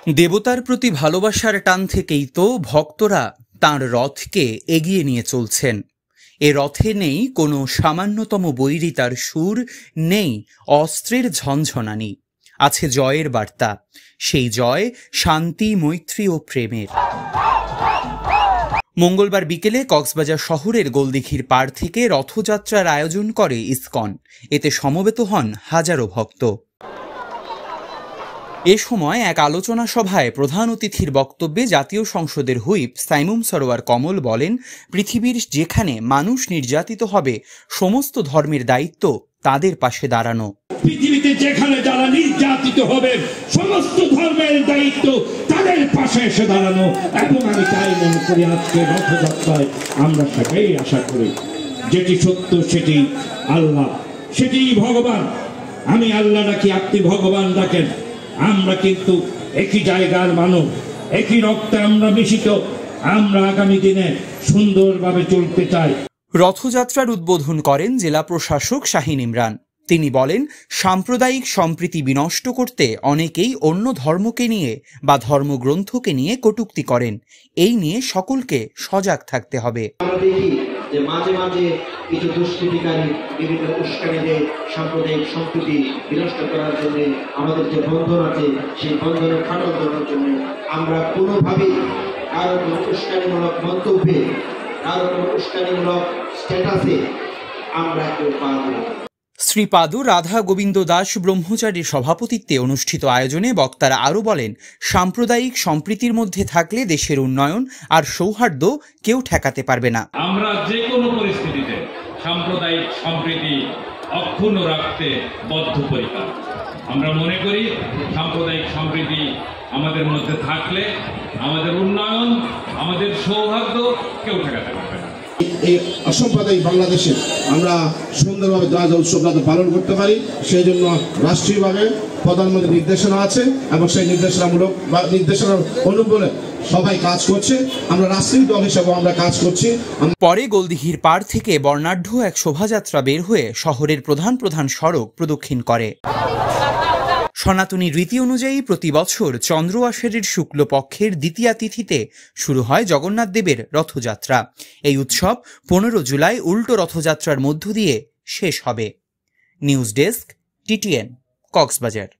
দেবতার প্রতি ভালোবাসার টান থেকেই তো ভক্তরা তাঁর রথকে এগিয়ে নিয়ে চলছেন। এ রথে নেই কোনো সামান্যতম বৈরিতার সুর, নেই অস্ত্রের ঝনঝনানি, আছে জয়ের বার্তা। সেই জয় শান্তি, মৈত্রী ও প্রেমের। মঙ্গলবার বিকেলে কক্সবাজার শহরের গোলদিঘির পাড় থেকে রথযাত্রার আয়োজন করে ইসকন। এতে সমবেত হন হাজারো ভক্ত। এ সময় এক আলোচনা সভায় প্রধান অতিথির বক্তব্যে জাতীয় সংসদের হুইপ সাইমুম সরোয়ার কমল বলেন, পৃথিবীর যেখানে মানুষ নির্যাতিত হবে, সমস্ত ধর্মের দায়িত্ব তাদের পাশে দাঁড়ানো। পৃথিবীতে যেখানে যারা নির্যাতিত হবে, সমস্ত ধর্মের দায়িত্ব তাদের পাশে এসে দাঁড়ানো। এবং আমি তাই মনে করি আজকে রথযাত্রায় আমরা সেটাই আশা করি, যেটি সত্য সেটি আল্লাহ, সেটি ভগবান। আমি আল্লাহ ডাকি, আপনি ভগবান ডাকেন। আমরা কিন্তু একই জায়গার মানুষ, একই রক্তে আমরা মিশিত। আমরা আগামী দিনে সুন্দরভাবে চলতে চাই। রথযাত্রার উদ্বোধন করেন জেলা প্রশাসক শাহিন ইমরান। তিনি বলেন, সাম্প্রদায়িক সম্প্রীতি বিনষ্ট করতে অনেকেই অন্য ধর্মকে নিয়ে বা ধর্মগ্রন্থকে নিয়ে কটূক্তি করেন। এই নিয়ে সকলকে সজাগ থাকতে হবে। আমরা দেখি যে মাঝে মাঝে কিছু দুষ্কৃতিকারী বিভিন্ন উস্কানিতে সাম্প্রদায়িক সম্প্রীতি বিনষ্ট করার জন্য আমাদের যে বন্ধন আছে, সেই বন্ধনের ফাটল ধরার জন্য আমরা কোনোভাবেই কারো কোনো উস্কানিমূলক মন্তব্যে, কারো কোনো উস্কানিমূলক স্ট্যাটাসে আমরা কেউ পাবো না। শ্রীপাদু রাধা গোবিন্দ দাস ব্রহ্মচারীর সভাপতিত্বে অনুষ্ঠিত আয়োজনে বক্তারা আরও বলেন, সাম্প্রদায়িক সম্প্রীতির মধ্যে থাকলে দেশের উন্নয়ন আর সৌহার্দ্য কেউ ঠেকাতে পারবে না। আমরা যে কোনো পরিস্থিতিতে সাম্প্রদায়িক সম্প্রীতি অক্ষুণ্ণ রাখতে বদ্ধপরিকর। আমরা মনে করি সাম্প্রদায়িক সম্প্রীতি আমাদের মধ্যে থাকলে আমাদের উন্নয়ন, আমাদের সৌহার্দ্য কেউ ঠেকাতে পারবে না। এই অসাম্প্রদায়িক বাংলাদেশে আমরা সুন্দরভাবে যা উৎসব যাতে পালন করতে পারি, সেই জন্য রাষ্ট্রীয়ভাবে প্রধানমন্ত্রীর নির্দেশনা আছে এবং সেই নির্দেশনার অনুকূলে সবাই কাজ করছে। আমরা রাষ্ট্রীয় দল হিসেবে আমরা কাজ করছি। পরে গোলদিঘির পাড় থেকে বর্ণাঢ্য এক শোভাযাত্রা বের হয়ে শহরের প্রধান প্রধান সড়ক প্রদক্ষিণ করে। সনাতনী রীতি অনুযায়ী প্রতি বছর চন্দ্র আষাঢ়ের শুক্লপক্ষের দ্বিতীয়া তিথিতে শুরু হয় জগন্নাথ দেবের রথযাত্রা। এই উৎসব 15 জুলাই উল্টো রথযাত্রার মধ্য দিয়ে শেষ হবে। News desk, TTN, Cox's Bazar.